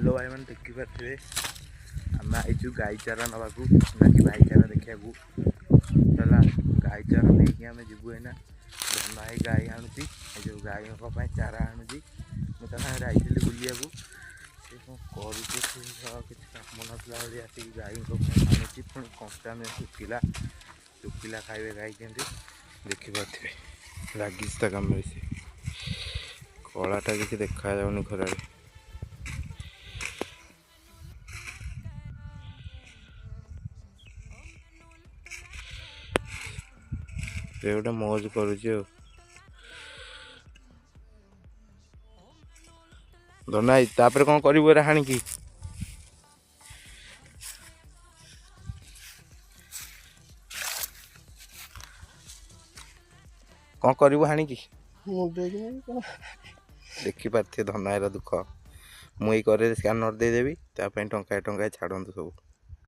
Hello भाई मैंने देखी पारे आम आईचु गाई चारा नवाकू बाकी भाईचारा देखा गाई चारा नहीं आम जीवु है धन भाई गाई आणुची जो गाई चारा आणुची मुझे आई बुलिया से कौन कर किसी कम नसला आसिक गाई आणुची पुणी कंचा में शुखिला खाइबे गाई केमती देखिपे लगिस कम से कलाटा किसी देखा जाऊनी खरार गोटे मौज करुचे धनाई तापर कौन कर हाणी की कौन कर हाणी की देखी पारे धनाईर दुख मुई करे स्कैनर देदेवी टंका छाड़ू सब।